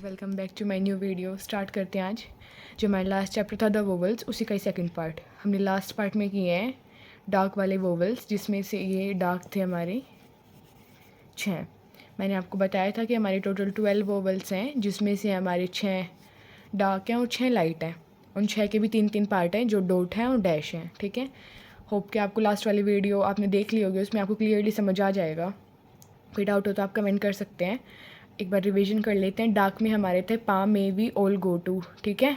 Welcome back to my new video. Start करते हैं आज। जो हमारा लास्ट चैप्टर था द वोवल्स, उसी का ही सेकंड पार्ट हमने लास्ट पार्ट में किए हैं डार्क वाले वोवल्स, जिसमें से ये डार्क थे हमारे 6। मैंने आपको बताया था कि हमारे टोटल 12 वोवल्स हैं, जिसमें से हमारे 6 डार्क हैं और 6 लाइट हैं। उन 6 के भी 3-3 पार्ट हैं, जो डॉट हैं और डैश हैं। ठीक है, होप कि आपको लास्ट वाली वीडियो आपने देख ली होगी, उसमें आपको क्लियरली समझ आ जाएगा। कोई डाउट हो तो आप कमेंट कर सकते हैं। एक बार रिवीजन कर लेते हैं। डार्क में हमारे थे pa may we all go to. ठीक है,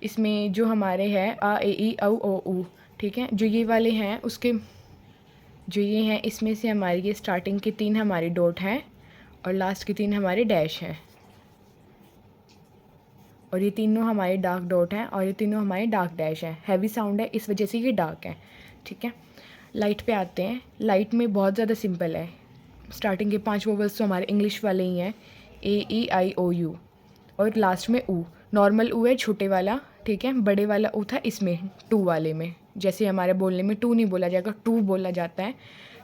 इसमें जो हमारे हैं आ ए ई औ ओ ऊ। ठीक है, जो ये वाले हैं उसके जो ये हैं, इसमें से हमारी ये स्टार्टिंग के 3 हमारे डॉट हैं और लास्ट के 3 हमारे डैश हैं, और ये तीनों हमारे डार्क डॉट हैं और ये तीनों हमारे डार्क डैश हैं। हैवी साउंड है, इस वजह से ये डार्क है। ठीक है, लाइट पे आते हैं। लाइट में बहुत ज़्यादा सिंपल है। स्टार्टिंग के 5 वोवल्स तो हमारे इंग्लिश वाले ही हैं, ए ई आई ओ यू, और लास्ट में ऊ। नॉर्मल ऊ है छोटे वाला, ठीक है। बड़े वाला ऊ था इसमें, टू वाले में। जैसे हमारे बोलने में टू नहीं बोला जाएगा, टू बोला जाता है।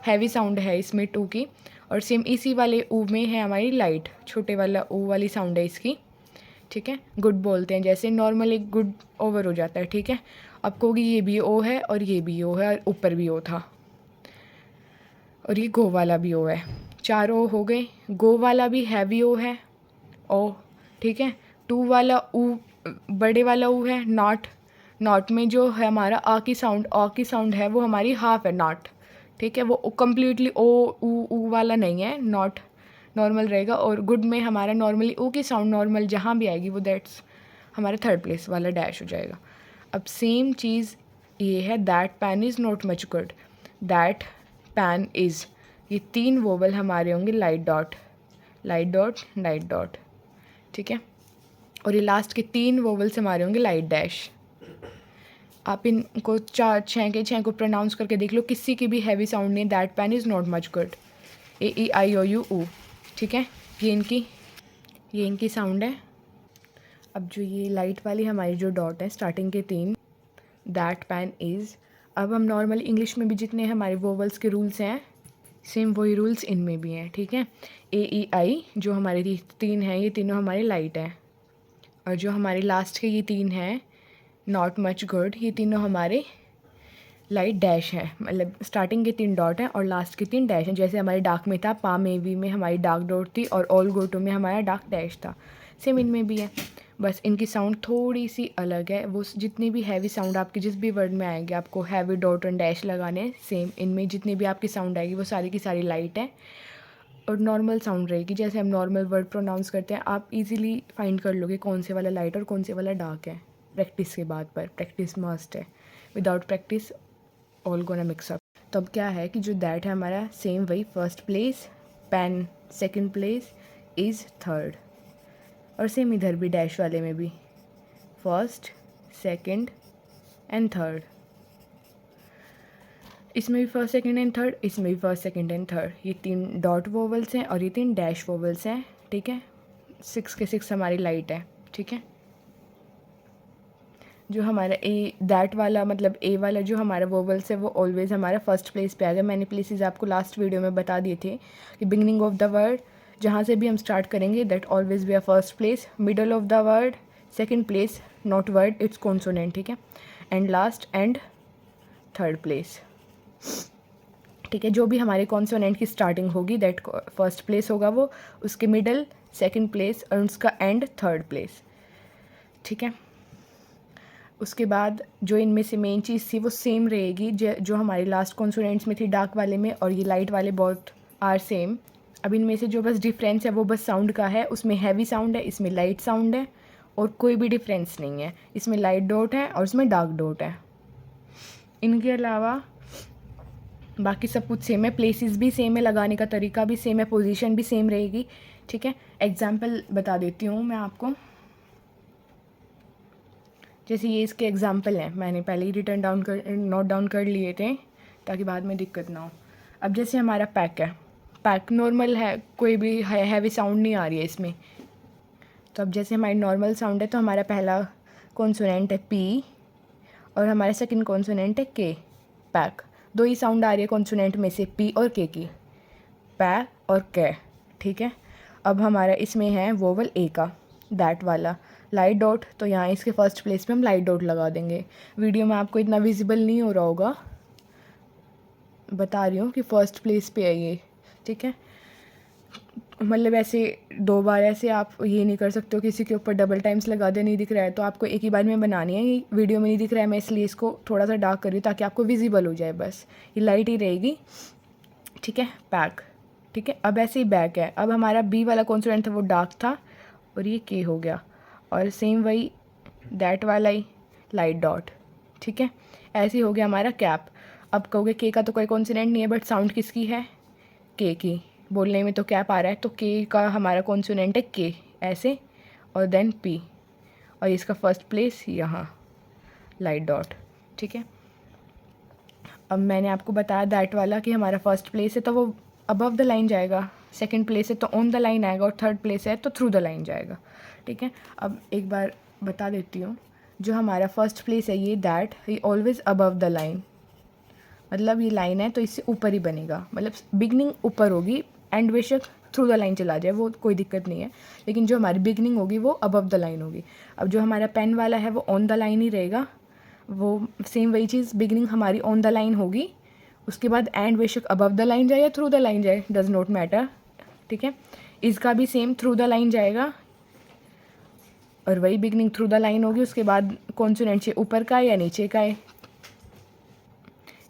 हैवी साउंड है इसमें टू की। और सेम इसी वाले ऊ में है हमारी लाइट, छोटे वाला ऊ वाली साउंड है इसकी। ठीक है, गुड बोलते हैं, जैसे नॉर्मल एक गुड ओवर हो जाता है। ठीक है, अब कहोगी ये भी ओ है और ये भी ओ है और ऊपर भी ओ था, और ये गो वाला भी ओ है। 4 ओ हो गए। गो वाला भी हैवी ओ है, ओ। ठीक है, टू वाला ऊ, बड़े वाला ऊ है नॉट। नॉट में जो है हमारा आ की साउंड है, वो हमारी हाफ है नॉट। ठीक है, वो कम्प्लीटली ओ ऊ वाला नहीं है, नॉट नॉर्मल रहेगा। और गुड में हमारा नॉर्मली ऊ की साउंड नॉर्मल जहाँ भी आएगी वो दैट्स हमारा थर्ड प्लेस वाला डैश हो जाएगा। अब सेम चीज़ ये है, that pan is not much good. That pan is, ये 3 वोवल हमारे होंगे light dot, light dot, light dot. ठीक है, और ये लास्ट के 3 वोवल्स हमारे होंगे लाइट डैश। आप इनको 4-6 के 6 को प्रोनाउंस करके देख लो, किसी की भी हैवी साउंड नहीं। That pan is not much good, A E I O U ऊ। ठीक है, ये इनकी साउंड है। अब जो ये लाइट वाली हमारी जो डॉट है, स्टार्टिंग के 3, दैट पैन इज़। अब हम नॉर्मली इंग्लिश में भी जितने हमारे वोवल्स के रूल्स हैं, सेम वही रूल्स इनमें भी हैं। ठीक है, ए ई आई जो हमारे 3 हैं, ये तीनों हमारे लाइट हैं, और जो हमारे लास्ट के ये 3 हैं, नॉट मच गुड, ये तीनों हमारे लाइट डैश हैं। मतलब स्टार्टिंग के 3 डॉट हैं और लास्ट के 3 डैश हैं। जैसे हमारे डार्क में था, पा में वी में हमारी डार्क डॉट थी और ऑल गो टू में हमारा डार्क डैश था। सेम इनमें भी है, बस इनकी साउंड थोड़ी सी अलग है। वो जितनी भी हैवी साउंड आपके जिस भी वर्ड में आएगी, आपको हैवी डॉट एंड डैश लगाने, सेम इनमें जितनी भी आपकी साउंड आएगी वो सारी की सारी लाइट है और नॉर्मल साउंड रहेगी। जैसे हम नॉर्मल वर्ड प्रोनाउंस करते हैं, आप इजीली फाइंड कर लोगे कौन से वाला लाइट और कौन से वाला डार्क है। प्रैक्टिस के बाद, पर प्रैक्टिस मस्ट है। Without practice all gonna mix up. तो अब क्या है कि जो दैट है हमारा, सेम वही, first place, pan second place, is third. और सेम इधर भी डैश वाले में भी, फर्स्ट, सेकंड एंड थर्ड। इसमें भी फर्स्ट, सेकंड एंड थर्ड, इसमें भी फर्स्ट, सेकंड एंड थर्ड। ये 3 डॉट वोवल्स हैं और ये 3 डैश वोवल्स हैं। ठीक है, 6 के 6 हमारी लाइट है। ठीक है, जो हमारा ए दैट वाला, मतलब ए वाला जो हमारा वोवल्स है, वो ऑलवेज़ हमारा फर्स्ट प्लेस पे आ गया। मैंने प्लेसेस आपको लास्ट वीडियो में बता दिए थे कि बिगनिंग ऑफ द वर्ड जहाँ से भी हम स्टार्ट करेंगे, that always be a first place. Middle of the word second place, not word, it's consonant. ठीक है, and last and third place. ठीक है, जो भी हमारे कॉन्सोनेंट की स्टार्टिंग होगी, दैट फर्स्ट प्लेस होगा वो, उसके मिडल सेकंड प्लेस और उसका एंड थर्ड प्लेस। ठीक है, उसके बाद जो इनमें से मेन चीज़ थी वो सेम रहेगी, जो हमारी लास्ट कॉन्सोनेंट्स में थी डार्क वाले में, और ये लाइट वाले बहुत आर सेम। अब इनमें से जो बस डिफरेंस है वो बस साउंड का है। उसमें हैवी साउंड है, इसमें लाइट साउंड है, और कोई भी डिफरेंस नहीं है। इसमें लाइट डॉट है और इसमें डार्क डॉट है। इनके अलावा बाकी सब कुछ सेम है। प्लेसेस भी सेम है, लगाने का तरीका भी सेम है, पोजीशन भी सेम रहेगी। ठीक है, एग्जांपल बता देती हूँ मैं आपको। जैसे ये इसके एग्जांपल हैं, मैंने पहले ही नोट डाउन कर लिए थे ताकि बाद में दिक्कत ना हो। अब जैसे हमारा पैक है, पैक नॉर्मल है, कोई भी हैवी साउंड नहीं आ रही है इसमें। तो अब जैसे हमारी नॉर्मल साउंड है, तो हमारा पहला कॉन्सोनेंट है पी और हमारा सेकंड कॉन्सोनेंट है के। पैक, 2 ही साउंड आ रही है कॉन्सोनेंट में से, पी और के की, पै और के। ठीक है, अब हमारा इसमें है वोवल ए का, दैट वाला लाइट डॉट, तो यहाँ इसके फर्स्ट प्लेस पे हम लाइट डॉट लगा देंगे। वीडियो में आपको इतना विजिबल नहीं हो रहा होगा, बता रही हूँ कि फ़र्स्ट प्लेस पे है ये, ठीक है। मतलब ऐसे 2 बार ऐसे आप ये नहीं कर सकते हो, किसी के ऊपर डबल टाइम्स लगा दे, नहीं दिख रहा है तो आपको एक ही बार में बनानी है। ये वीडियो में नहीं दिख रहा है, मैं इसलिए इसको थोड़ा सा डार्क कर रही हूँ ताकि आपको विजिबल हो जाए, बस ये लाइट ही रहेगी, ठीक है। पैक, ठीक है। अब ऐसे ही बैक है। अब हमारा बी वाला कॉन्सोनेंट था वो डार्क था और ये के हो गया, और सेम वही दैट वाला ही लाइट डॉट, ठीक है। ऐसे ही हो गया हमारा कैप। अब कहोगे के का तो कोई कॉन्सोनेंट नहीं है, बट साउंड किसकी है, के की, बोलने में तो कैप आ रहा है, तो के का हमारा कॉन्सोनेंट है के, ऐसे, और देन पी, और इसका फर्स्ट प्लेस यहाँ लाइट डॉट, ठीक है। अब मैंने आपको बताया दैट वाला कि हमारा फर्स्ट प्लेस है तो वो अबव द लाइन जाएगा, सेकंड प्लेस है तो ऑन द लाइन आएगा, और थर्ड प्लेस है तो थ्रू द लाइन जाएगा, ठीक है। अब एक बार बता देती हूँ, जो हमारा फर्स्ट प्लेस है ये दैट, ये ऑलवेज अबव द लाइन, मतलब ये लाइन है तो इससे ऊपर ही बनेगा, मतलब बिगनिंग ऊपर होगी, एंड बेशक थ्रू द लाइन चला जाए वो कोई दिक्कत नहीं है, लेकिन जो हमारी बिगनिंग होगी वो अबव द लाइन होगी। अब जो हमारा पेन वाला है वो ऑन द लाइन ही रहेगा, वो सेम वही चीज़, बिगनिंग हमारी ऑन द लाइन होगी, उसके बाद एंड बेशक अबव द लाइन जाए या थ्रू द लाइन जाए, डज नॉट मैटर, ठीक है। इसका भी सेम थ्रू द लाइन जाएगा, और वही बिगनिंग थ्रू द लाइन होगी, उसके बाद कॉन्सोनेंट से ऊपर का है या नीचे का है।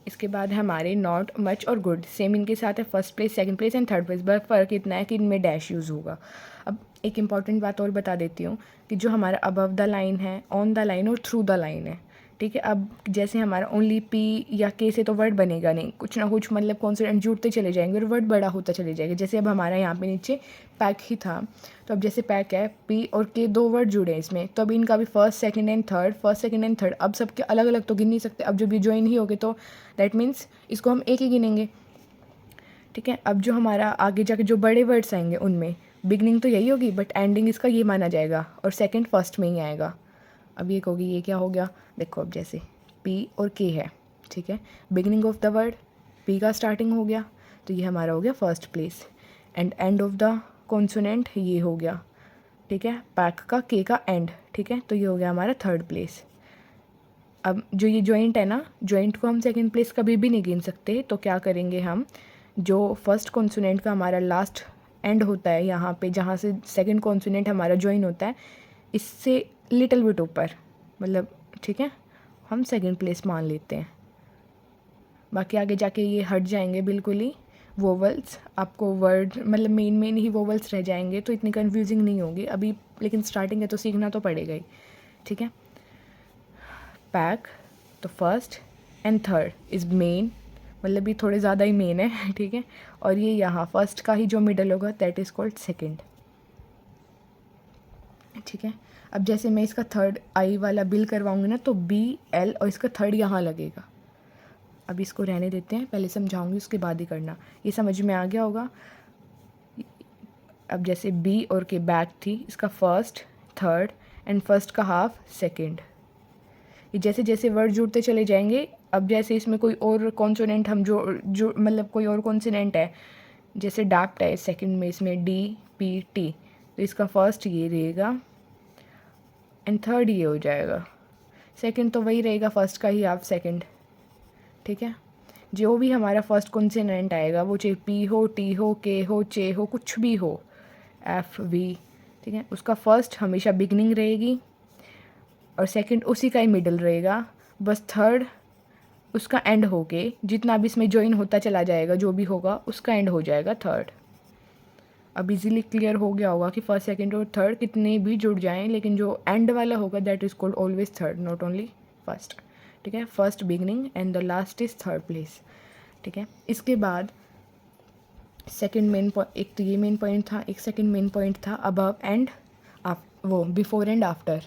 इसके बाद हमारे नॉट, मच और गुड, सेम इनके साथ है, first place, second place and third place, बस फ़र्क इतना है कि इनमें डैश यूज़ होगा। अब एक इम्पॉर्टेंट बात और बता देती हूँ कि जो हमारा अबव द लाइन है, ऑन द लाइन और थ्रू द लाइन है, ठीक है। अब जैसे हमारा ओनली पी या के से तो वर्ड बनेगा नहीं, कुछ ना कुछ मतलब कॉन्सोनेंट जुड़ते चले जाएंगे और वर्ड बड़ा होता चले जाएगा। जैसे अब हमारा यहाँ पे नीचे पैक ही था, तो अब जैसे पैक है, पी और के 2 वर्ड जुड़े हैं इसमें, तो अब इनका भी first second and third, first second and third, अब सबके अलग अलग तो गिन नहीं सकते, अब जब ये ज्वाइन ही हो गए तो दैट मीन्स इसको हम एक ही गिनेंगे, ठीक है। अब जो हमारा आगे जाके जो बड़े वर्ड्स आएंगे उनमें बिगनिंग तो यही होगी, बट एंडिंग इसका ये माना जाएगा, और सेकंड फर्स्ट में ही आएगा। अब ये कहोगी ये क्या हो गया, देखो अब जैसे पी और के है, ठीक है, beginning of the word P का स्टार्टिंग हो गया, तो ये हमारा हो गया first place, and end of the consonant ये हो गया, ठीक है, पैक का के का एंड, ठीक है, तो ये हो गया हमारा थर्ड प्लेस। अब जो ये जॉइंट है ना, जॉइंट को हम सेकंड प्लेस कभी भी नहीं गिन सकते, तो क्या करेंगे हम, जो फर्स्ट कॉन्सोनेंट का हमारा लास्ट एंड होता है यहाँ पे, जहाँ से सेकंड कॉन्सोनेंट हमारा जॉइन होता है, इससे लिटिल बिट ऊपर, मतलब ठीक है, हम सेकंड प्लेस मान लेते हैं। बाकी आगे जाके ये हट जाएंगे बिल्कुल ही वोवल्स, आपको वर्ड मतलब मेन ही वोवल्स रह जाएंगे, तो इतनी कन्फ्यूजिंग नहीं होगी अभी, लेकिन स्टार्टिंग है तो सीखना तो पड़ेगा ही, ठीक है। पैक, तो first and third is main, मतलब ये थोड़े ज़्यादा ही मेन है, ठीक है। और ये यहाँ फर्स्ट का ही जो मिडल होगा दैट इज़ कॉल्ड सेकंड, ठीक है। अब जैसे मैं इसका थर्ड आई वाला बिल करवाऊंगी ना, तो बी एल और इसका थर्ड यहाँ लगेगा। अब इसको रहने देते हैं, पहले समझाऊंगी उसके बाद ही करना, ये समझ में आ गया होगा। अब जैसे बी और के बैक थी, इसका फर्स्ट थर्ड एंड फर्स्ट का हाफ सेकंड, ये जैसे जैसे वर्ड जुड़ते चले जाएंगे। अब जैसे इसमें कोई और कॉन्सोनेंट हम जो मतलब कोई और कॉन्सोनेंट है, जैसे डार्क है सेकंड में, इसमें डी पी टी, तो इसका फर्स्ट ये रहेगा एंड थर्ड ये हो जाएगा, सेकंड तो वही रहेगा फर्स्ट का ही हाफ सेकंड, ठीक है। जो भी हमारा फर्स्ट कॉन्सोनेंट आएगा, वो चाहे पी हो, टी हो, के हो, चे हो, कुछ भी हो, एफ वी, ठीक है, उसका फर्स्ट हमेशा बिगनिंग रहेगी और सेकंड उसी का ही मिडल रहेगा, बस थर्ड उसका एंड हो के जितना भी इसमें ज्वाइन होता चला जाएगा, जो भी होगा उसका एंड हो जाएगा थर्ड। अब इजीली क्लियर हो गया होगा कि फर्स्ट सेकंड और थर्ड कितने भी जुड़ जाएं, लेकिन जो एंड वाला होगा that is called always third, not only first, ठीक है। First beginning and the last is third place, ठीक है। इसके बाद सेकंड मेन पॉइंट, एक तो ये मेन पॉइंट था, एक सेकंड मेन पॉइंट था अबव एंड वो बिफोर एंड आफ्टर,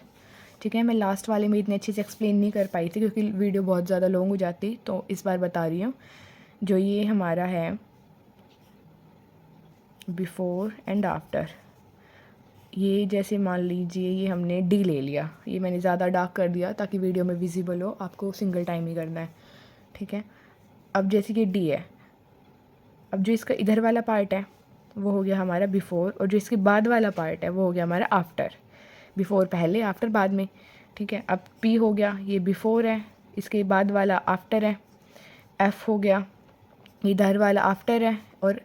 ठीक है। मैं लास्ट वाले में इतनी अच्छे से एक्सप्लेन नहीं कर पाई थी क्योंकि वीडियो बहुत ज़्यादा लॉन्ग हो जाती, तो इस बार बता रही हूँ। जो ये हमारा है बिफोर एंड आफ्टर, ये जैसे मान लीजिए ये हमने डी ले लिया, ये मैंने ज़्यादा डार्क कर दिया ताकि वीडियो में विजिबल हो, आपको सिंगल टाइम ही करना है, ठीक है। अब जैसे कि डी है, अब जो इसका इधर वाला पार्ट है वो हो गया हमारा बिफोर, और जो इसके बाद वाला पार्ट है वो हो गया हमारा आफ्टर। बिफोर पहले, आफ्टर बाद में, ठीक है। अब पी हो गया, ये बिफोर है, इसके बाद वाला आफ्टर है। एफ हो गया, इधर वाला आफ्टर है और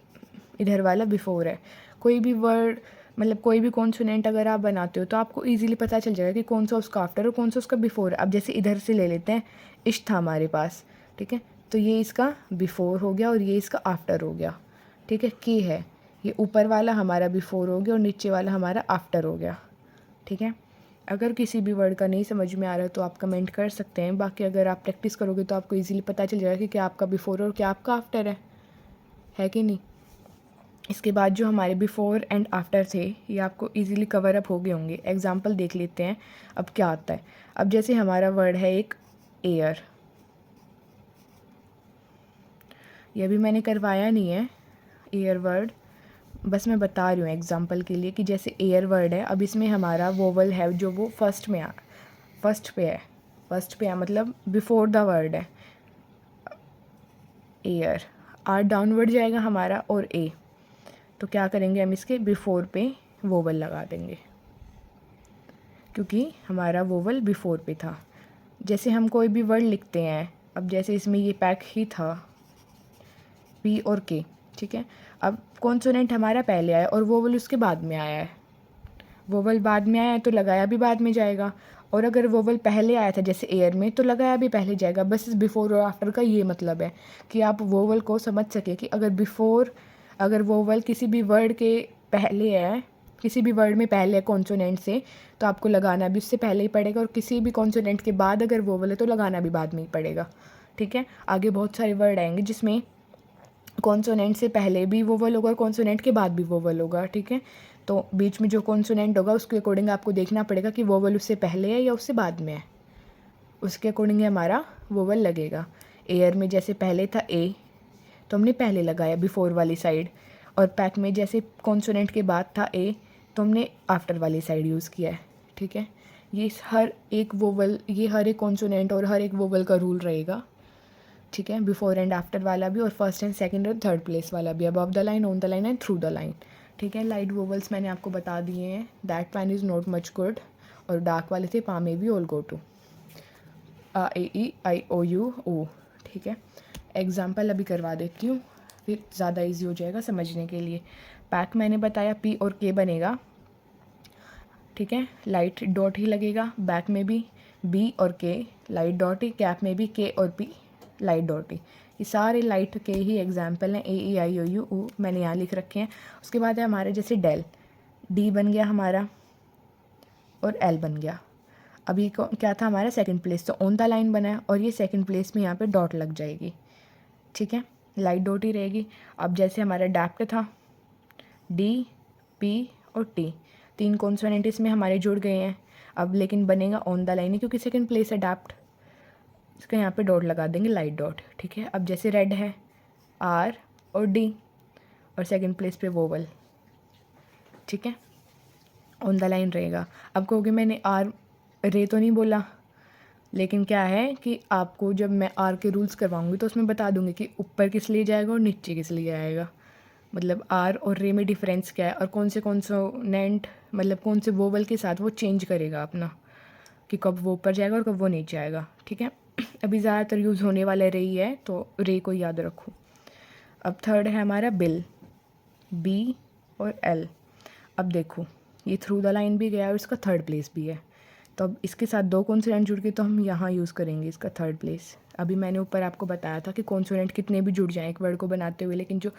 इधर वाला बिफोर है। कोई भी वर्ड मतलब कोई भी कॉन्सोनेंट अगर आप बनाते हो तो आपको इजीली पता चल जाएगा कि कौन सा उसका आफ्टर और कौन सा उसका बिफोर है। अब जैसे इधर से ले लेते हैं, इश था हमारे पास, ठीक है, तो ये इसका बिफोर हो गया और ये इसका आफ्टर हो गया, ठीक है। के है, ये ऊपर वाला हमारा बिफोर हो गया और नीचे वाला हमारा आफ्टर हो गया, ठीक है। अगर किसी भी वर्ड का नहीं समझ में आ रहा है तो आप कमेंट कर सकते हैं, बाकी अगर आप प्रैक्टिस करोगे तो आपको इजीली पता चल जाएगा कि क्या आपका बिफोर और क्या आपका आफ्टर है कि नहीं। इसके बाद जो हमारे बिफोर एंड आफ्टर थे ये आपको इजीली कवर अप हो गए होंगे। एग्जांपल देख लेते हैं अब क्या आता है। अब जैसे हमारा वर्ड है एक एयर, ये भी मैंने करवाया नहीं है एयर वर्ड, बस मैं बता रही हूँ एग्जांपल के लिए कि जैसे एयर वर्ड है, अब इसमें हमारा वोवल है जो वो फर्स्ट पे है मतलब बिफोर द वर्ड है एयर। आर डाउनवर्ड जाएगा हमारा और ए, तो क्या करेंगे हम इसके बिफोर पे वोवल लगा देंगे क्योंकि हमारा वोवल बिफोर पे था। जैसे हम कोई भी वर्ड लिखते हैं, अब जैसे इसमें ये पैक ही था पी और के, ठीक है। अब कॉन्सोनेंट हमारा पहले आया और वोवल उसके बाद में आया है, वोवल बाद में आया है तो लगाया भी बाद में जाएगा, और अगर वोवल पहले आया था जैसे एयर में तो लगाया भी पहले जाएगा। बस इस बिफोर और आफ्टर का ये मतलब है कि आप वोवल को समझ सके कि अगर वोवल किसी भी वर्ड के पहले है, किसी भी वर्ड में पहले है कॉन्सोनेंट से, तो आपको लगाना भी उससे पहले ही पड़ेगा, और किसी भी कॉन्सोनेंट के बाद अगर वोवल है तो लगाना भी बाद में ही पड़ेगा, ठीक है। आगे बहुत सारे वर्ड आएंगे जिसमें कॉन्सोनेंट से पहले भी वोवल होगा और कॉन्सोनेंट के बाद भी वोवल होगा, ठीक है। तो बीच में जो कॉन्सोनेंट होगा उसके अकॉर्डिंग आपको देखना पड़ेगा कि वोवल उससे पहले है या उससे बाद में है, उसके अकॉर्डिंग हमारा वोवल लगेगा। एयर में जैसे पहले था ए तो हमने पहले लगाया बिफोर वाली साइड, और पैक में जैसे कॉन्सोनेंट के बाद था ए तो हमने आफ्टर वाली साइड यूज़ किया है, ठीक है। ये हर एक कॉन्सोनेंट और हर एक वोवल का रूल रहेगा, ठीक है। बिफोर एंड आफ्टर वाला भी और फर्स्ट एंड सेकंड और थर्ड प्लेस वाला भी, above the line, on the line and through the line, ठीक है। लाइट वोवल्स मैंने आपको बता दिए हैं, that pan is not much good, और डार्क वाले थे पा में भी all go to, uh A E I O U O, ठीक है। एग्जाम्पल अभी करवा देती हूँ फिर ज़्यादा ईजी हो जाएगा समझने के लिए। पैक मैंने बताया पी और के बनेगा, ठीक है, लाइट डॉट ही लगेगा, बैक में भी बी और के लाइट डॉट ही, कैप में भी के और पी लाइट डॉट ही। ये सारे लाइट के ही एग्जाम्पल हैं, ए ई आई ओ यू ऊ मैंने यहाँ लिख रखे हैं। उसके बाद है हमारे जैसे डेल, डी बन गया हमारा और एल बन गया। अभी क्या था हमारा सेकंड प्लेस, तो ऑन द लाइन बना है और ये सेकंड प्लेस में यहाँ पे डॉट लग जाएगी, ठीक है, लाइट डॉट ही रहेगी। अब जैसे हमारा डैप्ट था, डी पी और टी, 3 कॉन्सोनेंट इसमें हमारे जुड़ गए हैं। अब लेकिन बनेगा ऑन द लाइन ही क्योंकि सेकंड प्लेस है डैप्ट, इसका यहाँ पे डॉट लगा देंगे लाइट डॉट, ठीक है। अब जैसे रेड है आर और डी और सेकंड प्लेस पे वोवल, ठीक है, ऑन द लाइन रहेगा। अब कहोगे मैंने आर रे तो नहीं बोला, लेकिन क्या है कि आपको जब मैं आर के रूल्स करवाऊंगी तो उसमें बता दूंगी कि ऊपर किस लिए जाएगा और नीचे किस लिए आएगा, मतलब आर और रे में डिफरेंस क्या है और कौन से कॉन्सोनेंट मतलब कौन से वोवल के साथ वो चेंज करेगा अपना, कि कब वो ऊपर जाएगा और कब वो नीचे आएगा, ठीक है। अभी ज़्यादातर यूज़ होने वाला रे ही है तो रे को याद रखो। अब थर्ड है हमारा बिल, बी और एल। अब देखो ये थ्रू द लाइन भी गया और इसका थर्ड प्लेस भी है, तो अब इसके साथ 2 कॉन्सोनेंट जुड़ के तो हम यहाँ यूज़ करेंगे इसका थर्ड प्लेस। अभी मैंने ऊपर आपको बताया था कि कॉन्सोनेंट कितने भी जुड़ जाएं एक वर्ड को बनाते हुए, लेकिन जो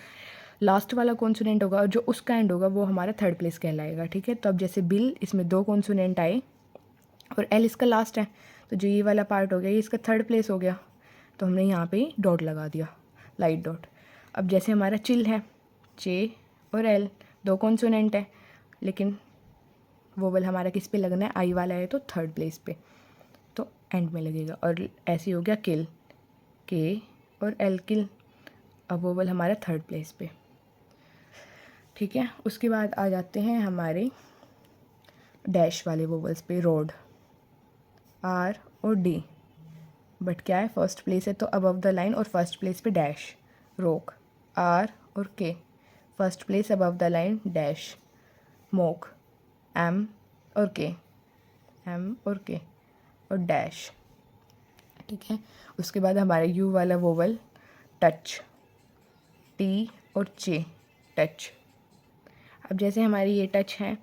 लास्ट वाला कॉन्सोनेंट होगा और जो उसका एंड होगा वो हमारा थर्ड प्लेस कहलाएगा, ठीक है। तो अब जैसे बिल इसमें 2 कॉन्सोनेंट आए और एल इसका लास्ट है, तो जो ये वाला पार्ट हो गया ये इसका थर्ड प्लेस हो गया, तो हमने यहाँ पे डॉट लगा दिया लाइट डॉट। अब जैसे हमारा चिल है, जे और एल 2 कॉन्सोनेंट है, लेकिन वोवल हमारा किस पे लगना है, आई वाला है तो थर्ड प्लेस पे, तो एंड में लगेगा। और ऐसे हो गया किल, के और एल किल, अब वोवल हमारा थर्ड प्लेस पे, ठीक है। उसके बाद आ जाते हैं हमारे डैश वाले वोवल्स पे, रोड, आर और डी, बट क्या है फर्स्ट प्लेस है तो अबव द लाइन और फर्स्ट प्लेस पे डैश, रोक, आर और K, first place above the line dash, mock, M और के, एम और के और डैश, ठीक है। उसके बाद हमारा यू वाला वोवल टच, टी और चे टच। अब जैसे हमारी ये टच है,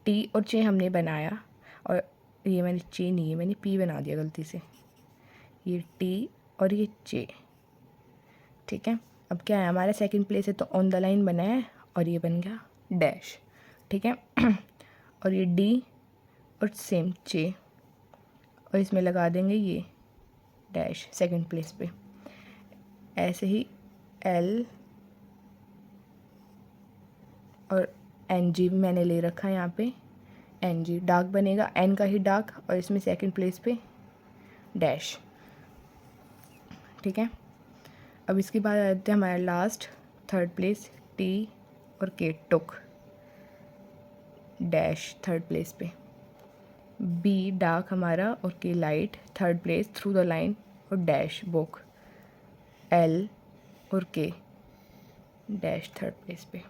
टी और चे हमने बनाया, और ये मैंने चे नहीं है, मैंने पी बना दिया गलती से, ये टी और ये चे, ठीक है। अब क्या है, हमारा सेकंड प्लेस है तो ऑन द लाइन बना है और ये बन गया डैश, ठीक है। और ये डी और सेम चे, और इसमें लगा देंगे ये डैश सेकंड प्लेस पे। ऐसे ही एल और एन जी भी मैंने ले रखा है यहाँ पे, एन जी डार्क बनेगा, एन का ही डार्क, और इसमें सेकंड प्लेस पे डैश, ठीक है। अब इसके बाद आ जाते हैं हमारा लास्ट थर्ड प्लेस, टी और के टुक, डैश थर्ड प्लेस पे, बी डार्क हमारा और के light third place through the line और डैश बुक, एल और के डैश थर्ड प्लेस पे।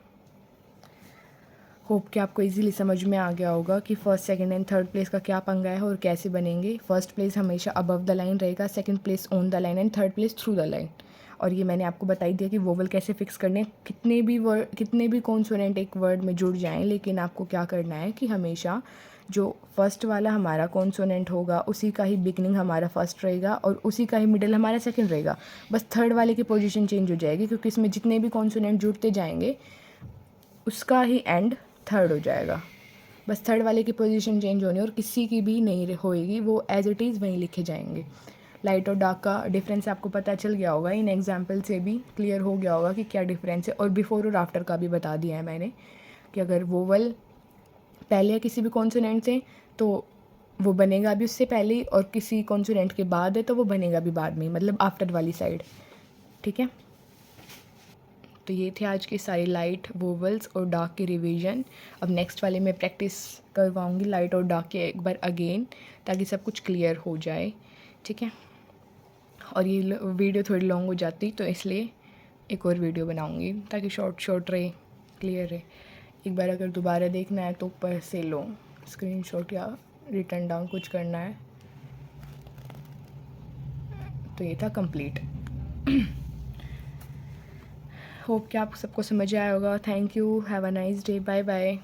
होप कि आपको इजीली समझ में आ गया होगा कि first second and third place का क्या पंगा है और कैसे बनेंगे। फर्स्ट प्लेस हमेशा अबव द लाइन रहेगा, second place on the line and third place through the line. और ये मैंने आपको बताई दिया कि वोवल कैसे फिक्स करने, कितने भी कॉन्सोनेंट एक वर्ड में जुड़ जाएं, लेकिन आपको क्या करना है कि हमेशा जो फर्स्ट वाला हमारा कॉन्सोनेंट होगा उसी का ही बिगनिंग हमारा फर्स्ट रहेगा और उसी का ही मिडल हमारा सेकंड रहेगा। बस थर्ड वाले की पोजीशन चेंज हो जाएगी, क्योंकि इसमें जितने भी कॉन्सोनेंट जुड़ते जाएंगे उसका ही एंड थर्ड हो जाएगा। बस थर्ड वाले की पोजीशन चेंज होनी और किसी की भी नहीं होएगी, वो एज इट इज़ वहीं लिखे जाएंगे। लाइट और डार्क का डिफरेंस आपको पता चल गया होगा, इन एग्जाम्पल से भी क्लियर हो गया होगा कि क्या डिफरेंस है। और बिफोर और आफ्टर का भी बता दिया है मैंने कि अगर वोवल पहले या किसी भी कॉन्सोनेंट से तो वो बनेगा भी उससे पहले ही, और किसी कॉन्सोनेंट के बाद है तो वो बनेगा भी बाद में, मतलब आफ्टर वाली साइड, ठीक है। तो ये थे आज की सारी लाइट, वोवल्स और डार्क की रिवीजन। अब नेक्स्ट वाले में प्रैक्टिस करवाऊंगी लाइट और डार्क के एक बार अगेन, ताकि सब कुछ क्लियर हो जाए, ठीक है। और ये वीडियो थोड़ी लॉन्ग हो जाती तो इसलिए एक और वीडियो बनाऊंगी, ताकि शॉर्ट रहे, क्लियर रहे। एक बार अगर दोबारा देखना है तो ऊपर से लो स्क्रीनशॉट या रिटर्न डाउन कुछ करना है। तो ये था कंप्लीट। होप कि आप सबको समझ आया होगा। Thank you, have a nice day, bye bye.